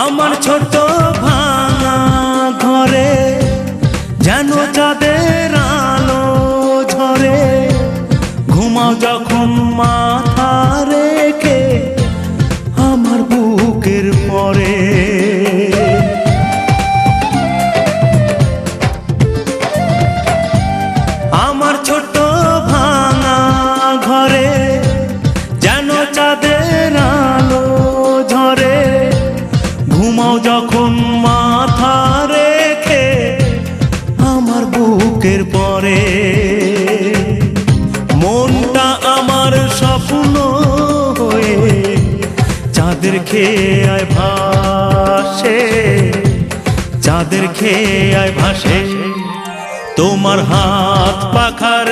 আমার ছোট ভাঙা ঘরে যেন চাঁদের আলো ঝরে, ঘুমাও যখন মাথা রেখে আমার বুকের পরে। আমার ছোট ভাঙা ঘরে যেন চাঁদের আলো ঝরে, ঘুমাও যখন মাথা রেখে আমার বুকের পরে। মনটা আমার স্বপ্ন হয়ে চাঁদের খেয়ায় ভাসে, চাঁদের খেয়ায় ভাসে। তোমার হাত পাখার